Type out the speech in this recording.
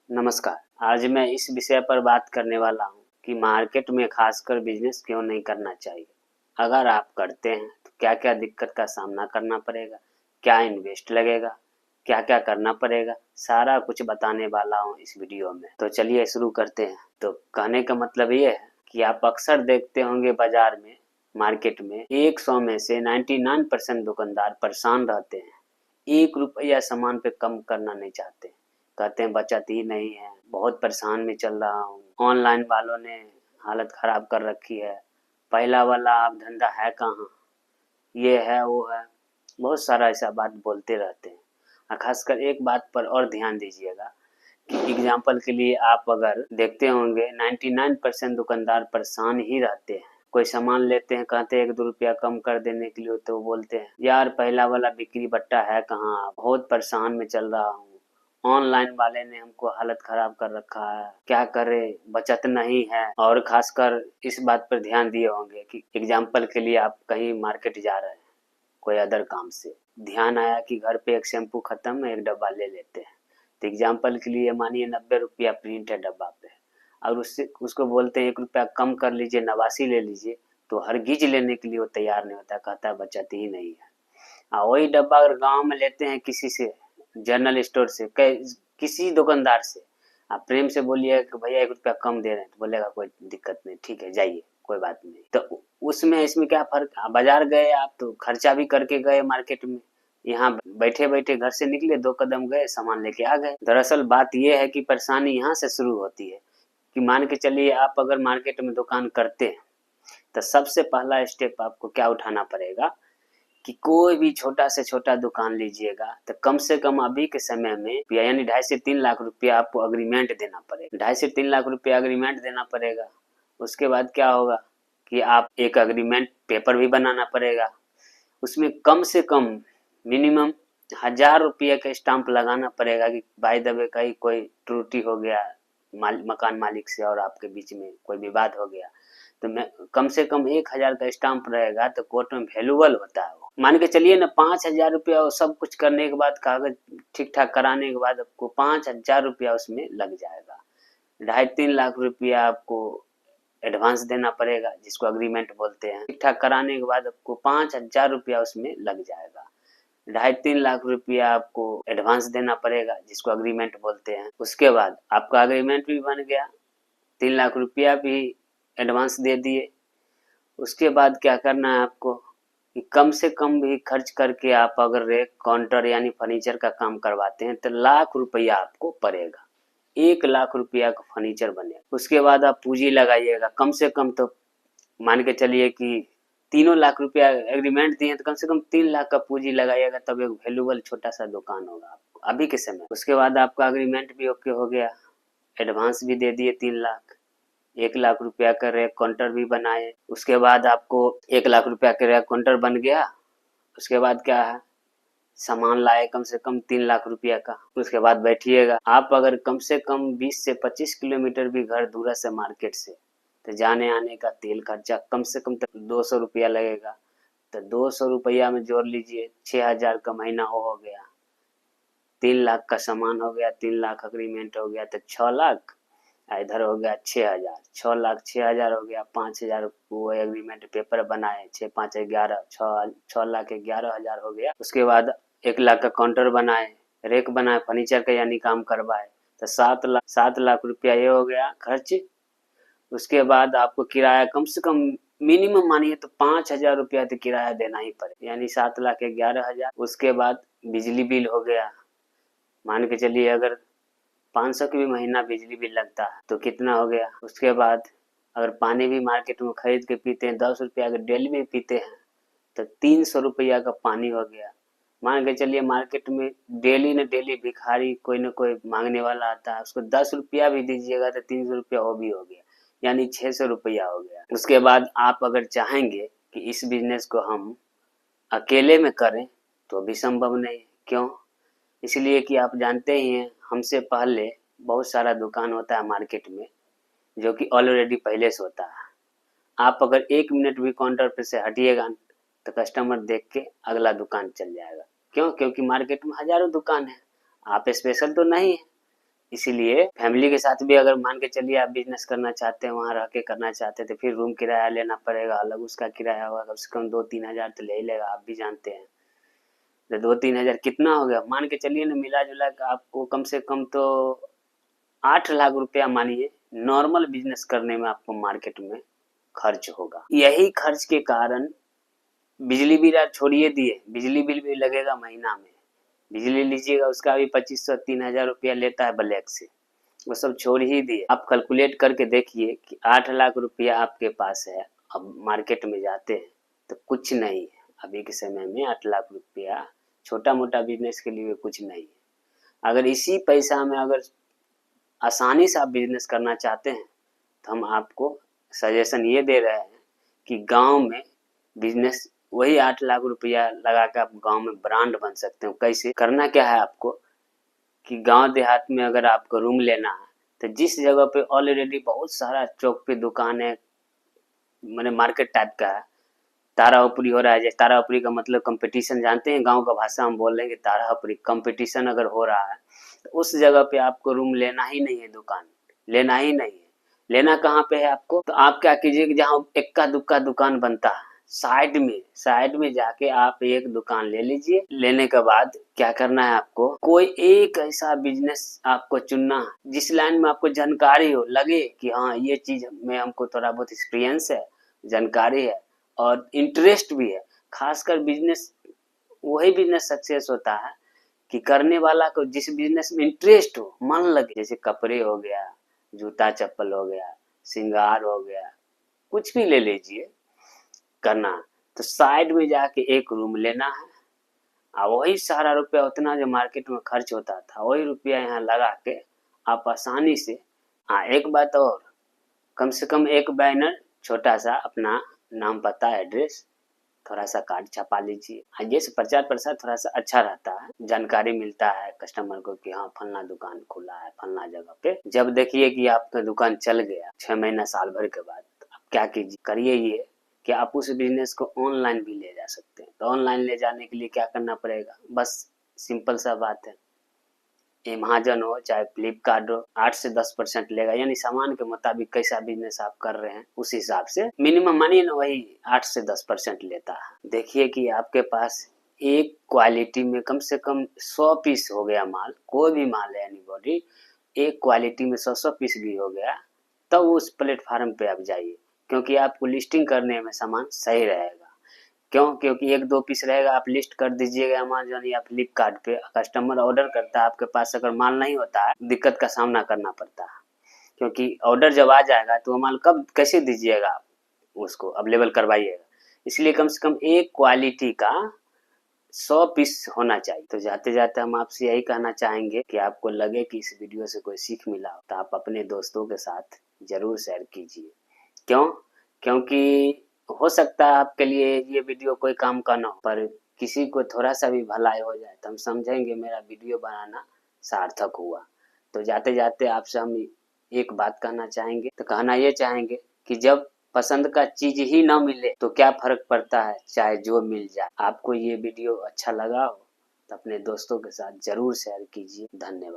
नमस्कार। आज मैं इस विषय पर बात करने वाला हूँ कि मार्केट में खासकर बिजनेस क्यों नहीं करना चाहिए। अगर आप करते हैं तो क्या-क्या दिक्कत का सामना करना पड़ेगा, क्या इन्वेस्ट लगेगा, क्या-क्या करना पड़ेगा, सारा कुछ बताने वाला हूँ इस वीडियो में। तो चलिए शुरू करते हैं। तो कहने का मतलब ये है कि आप अक्सर देखते होंगे बाजार में, मार्केट में 100 में से 99% दुकानदार परेशान रहते हैं। 1 रुपया सामान पे कम करना नहीं चाहते। कहते हैं बचत ही नहीं है, बहुत परेशान में चल रहा हूँ, ऑनलाइन वालों ने हालत खराब कर रखी है, पहला वाला अब धंधा है कहाँ, ये है वो है, बहुत सारा ऐसा बात बोलते रहते हैं। खासकर एक बात पर और ध्यान दीजिएगा कि एग्जाम्पल के लिए आप अगर देखते होंगे 99% दुकानदार परेशान ही रहते हैं। कोई सामान लेते हैं, कहते हैं 1-2 रुपया कम कर देने के लिए, तो बोलते हैं यार पहला वाला बिक्री बट्टा है कहाँ, बहुत परेशान में चल रहा हूँ, ऑनलाइन वाले ने हमको हालत खराब कर रखा है, क्या करे, बचत नहीं है। और खासकर इस बात पर ध्यान दिए होंगे कि एग्जाम्पल के लिए आप कहीं मार्केट जा रहे हैं कोई अदर काम से, ध्यान आया कि घर पे एक शैम्पू खत्म है, एक डब्बा ले लेते हैं। तो एग्जाम्पल के लिए मानिए 90 रुपया प्रिंट है डब्बा पे, और उसको बोलते हैं 1 रुपया कम कर लीजिए, 89 ले लीजिए, तो हरगिज लेने के लिए वो तैयार नहीं होता, कहता है बचत ही नहीं है। वही डब्बा अगर गाँव में लेते हैं किसी से, जनरल स्टोर से, किसी दुकानदार से, आप प्रेम से बोलिए कि भैया 1 रुपया कम दे रहे हैं, तो बोलेगा कोई दिक्कत नहीं, ठीक है जाइए, कोई बात नहीं। तो उसमें इसमें क्या फ़र्क, बाज़ार गए आप तो खर्चा भी करके गए मार्केट में, यहाँ बैठे-बैठे घर से निकले, 2 कदम गए, सामान लेके आ गए। दरअसल बात ये है कि परेशानी यहाँ से शुरू होती है कि मान के चलिए आप अगर मार्केट में दुकान करते हैं, तो सबसे पहला स्टेप आपको क्या उठाना पड़ेगा कि कोई भी छोटा से छोटा दुकान लीजिएगा तो कम से कम अभी के समय में यानी 2.5 से 3 लाख रुपया आपको अग्रीमेंट देना पड़ेगा। 2.5 से 3 लाख रुपया अग्रीमेंट देना पड़ेगा। उसके बाद क्या होगा कि आप एक अग्रीमेंट पेपर भी बनाना पड़ेगा। उसमें कम से कम मिनिमम 1000 रुपये का स्टाम्प लगाना पड़ेगा कि बाय द वे कहीं कोई त्रुटि हो गया मकान मालिक से और आपके बीच में कोई विवाद हो गया, तो मैं कम से कम 1000 का स्टाम्प रहेगा तो कोर्ट में वैल्यूएबल होता है वो। मान के चलिए ना 5000 रुपया सब कुछ करने के बाद, कागज ठीक ठाक कराने के बाद आपको 5000 रुपया उसमें लग जाएगा। 2.5-3 लाख रुपया आपको एडवांस देना पड़ेगा जिसको अग्रीमेंट बोलते हैं। ठीक ठाक कराने के बाद आपको 5000 रुपया उसमें लग जाएगा। 2.5-3 लाख रुपया आपको एडवांस देना पड़ेगा जिसको अग्रीमेंट बोलते हैं। उसके बाद आपका अग्रीमेंट भी बन गया, 3 लाख रुपया भी एडवांस दे दिए। उसके बाद क्या करना है आपको कि कम से कम भी खर्च करके आप अगर रेक काउंटर यानी फर्नीचर का काम करवाते हैं तो लाख रुपया आपको पड़ेगा। 1 लाख रुपया का फर्नीचर बनेगा। उसके बाद आप पूंजी लगाइएगा, कम से कम तो मान के चलिए कि 3 लाख रुपया एग्रीमेंट दिए तो कम से कम 3 लाख का पूंजी लगाइएगा, तब एक वैल्यूएबल छोटा सा दुकान होगा आपको अभी के समय। उसके बाद आपका अग्रीमेंट भी ओके हो गया, एडवांस भी दे दिए 3 लाख, 1 लाख रुपया का रेक काउंटर भी बनाए। उसके बाद आपको 1 लाख रुपया का रेक काउंटर बन गया। उसके बाद क्या है, सामान लाए कम से कम 3 लाख रुपया का। उसके बाद बैठिएगा, आप अगर कम से कम 20 से 25 किलोमीटर भी घर दूर से मार्केट से, तो जाने आने का तेल खर्चा कम से कम 200 रुपया लगेगा। तो 200 रुपया में जोड़ लीजिए 6000 का महीना वो हो गया, 3 लाख का सामान हो गया, 3 लाख अग्रीमेंट हो गया, तो 6 लाख, इधर हो गया 6000, 6 लाख 6000 हो गया, 5000 वो एग्रीमेंट पेपर बनाए, 6 5 11, 6 लाख 11,000 हो गया। उसके बाद 1 लाख का काउंटर बनाए, रेक बनाए, फर्नीचर का यानी काम करवाए, तो 7 लाख रुपया ये हो गया खर्च। उसके बाद आपको किराया कम से कम मिनिमम मानिए तो 5000 रुपया तो किराया देना ही पड़े, यानी 7 लाख 11,000। उसके बाद बिजली बिल हो गया, मान के चलिए अगर 500 की भी महीना बिजली बिल लगता है तो कितना हो गया। उसके बाद अगर पानी भी मार्केट में खरीद के पीते हैं 10 रुपया अगर डेली में पीते हैं तो 300 रुपया का पानी हो गया। मान के चलिए मार्केट में डेली न डेली भिखारी कोई न कोई मांगने वाला आता है, उसको 10 रुपया भी दीजिएगा तो 300 रुपया वो भी हो गया, यानी 600 रुपया हो गया। उसके बाद आप अगर चाहेंगे कि इस बिजनेस को हम अकेले में करें तो भी संभव नहीं। क्यों? इसलिए कि आप जानते ही हैं हमसे पहले बहुत सारा दुकान होता है मार्केट में जो कि ऑलरेडी पहले से होता है। आप अगर 1 मिनट भी काउंटर पे से हटिएगा तो कस्टमर देख के अगला दुकान चल जाएगा। क्यों? क्योंकि मार्केट में हजारों दुकान है, आप स्पेशल तो नहीं है, इसीलिए फैमिली के साथ भी अगर मान के चलिए आप बिजनेस करना चाहते हैं, वहाँ रह के करना चाहते हैं, तो फिर रूम किराया लेना पड़ेगा अलग, उसका किराया होगा कम से कम 2-3 हज़ार तो ले ही लेगा, आप भी जानते हैं। तो 2-3 हज़ार कितना हो गया, मान के चलिए ना, मिला जुला के आपको कम से कम तो 8 लाख रुपया मानिए नॉर्मल बिजनेस करने में आपको मार्केट में खर्च होगा। यही खर्च के कारण बिजली बिल आप छोड़िए दिए, बिजली बिल भी लगेगा महीना में, बिजली लीजिएगा उसका भी 2500-3000 रुपया लेता है ब्लैक से, वो सब छोड़ ही दिए। आप कैलकुलेट करके देखिए कि 8 लाख रुपया आपके पास है, अब मार्केट में जाते हैं तो कुछ नहीं है। अभी के समय में 8 लाख रुपया छोटा मोटा बिजनेस के लिए कुछ नहीं है। अगर इसी पैसा में अगर आसानी से आप बिजनेस करना चाहते हैं तो हम आपको सजेशन ये दे रहे हैं कि गांव में बिजनेस वही 8 लाख रुपया लगा कर आप गांव में ब्रांड बन सकते हो। कैसे करना क्या है आपको कि गांव देहात में अगर आपको रूम लेना है तो जिस जगह पे ऑलरेडी बहुत सारा चौक पे दुकान है, मैंने मार्केट टाइप का है, तारा ऊपरी हो रहा है, जैसे तारा ऊपरी का मतलब कंपटीशन, जानते हैं गांव का भाषा हम बोल रहे हैं कि तारा ऊपरी कंपटीशन अगर हो रहा है तो उस जगह पे आपको रूम लेना ही नहीं है, दुकान लेना ही नहीं है। लेना कहाँ पे है आपको, तो आप क्या कीजिए कि जहाँ इक्का दुक्का दुकान बनता है साइड में जाके आप एक दुकान ले लीजिए। लेने के बाद क्या करना है आपको, कोई एक ऐसा बिजनेस आपको चुनना है जिस लाइन में आपको जानकारी हो, लगे कि हाँ ये चीज में हमको थोड़ा बहुत एक्सपीरियंस है, जानकारी है और इंटरेस्ट भी है। खासकर बिजनेस वही बिजनेस सक्सेस होता है कि करने वाला को जिस बिजनेस में इंटरेस्ट हो, मन लगे, जैसे कपड़े हो गया, जूता चप्पल हो गया, श्रृंगार हो गया, कुछ भी ले लीजिए करना, तो साइड में जाके एक रूम लेना है और वही सारा रुपया उतना जो मार्केट में खर्च होता था वही रुपया यहाँ लगा के आप आसानी से। हाँ एक बात और, कम से कम एक बैनर छोटा सा अपना नाम पता एड्रेस थोड़ा सा कार्ड छपा लीजिए। हाँ ये प्रचार प्रसार थोड़ा सा अच्छा रहता है, जानकारी मिलता है कस्टमर को कि हाँ फलना दुकान खुला है फलना जगह पे। जब देखिए कि आपका दुकान चल गया 6 महीना साल भर के बाद, आप क्या कीजिए, करिए ये कि आप उस बिजनेस को ऑनलाइन भी ले जा सकते हैं। तो ऑनलाइन ले जाने के लिए क्या करना पड़ेगा, बस सिंपल सा बात है, अमेज़न हो चाहे फ्लिपकार्ट हो, 8 से 10% लेगा, यानी सामान के मुताबिक कैसा बिजनेस आप कर रहे हैं उस हिसाब से मिनिमम मानिए ना वही 8 से 10% लेता है। देखिए कि आपके पास एक क्वालिटी में कम से कम 100 पीस हो गया माल, कोई भी माल है एनीबॉडी, एक क्वालिटी में 100 पीस भी हो गया, तब तो उस प्लेटफार्म पे आप जाइए, क्योंकि आपको लिस्टिंग करने में सामान सही रहेगा। क्यों, क्योंकि 1-2 पीस रहेगा, आप लिस्ट कर दीजिएगा अमेज़न या फ्लिपकार्ट पे, कस्टमर ऑर्डर करता है, आपके पास अगर माल नहीं होता है दिक्कत का सामना करना पड़ता है, क्योंकि ऑर्डर जब आ जाएगा तो वो माल कब कैसे दीजिएगा आप उसको अवेलेबल करवाइएगा। इसलिए कम से कम एक क्वालिटी का 100 पीस होना चाहिए। तो जाते जाते हम आपसे यही कहना चाहेंगे कि आपको लगे कि इस वीडियो से कोई सीख मिला हो तो आप अपने दोस्तों के साथ जरूर शेयर कीजिए। क्यों, क्योंकि हो सकता है आपके लिए ये वीडियो कोई काम का ना हो, पर किसी को थोड़ा सा भी भलाई हो जाए तो हम समझेंगे मेरा वीडियो बनाना सार्थक हुआ। तो जाते जाते आपसे हम एक बात कहना चाहेंगे, तो कहना ये चाहेंगे कि जब पसंद का चीज ही ना मिले तो क्या फर्क पड़ता है, चाहे जो मिल जाए। आपको ये वीडियो अच्छा लगा हो तो अपने दोस्तों के साथ जरूर शेयर कीजिए। धन्यवाद।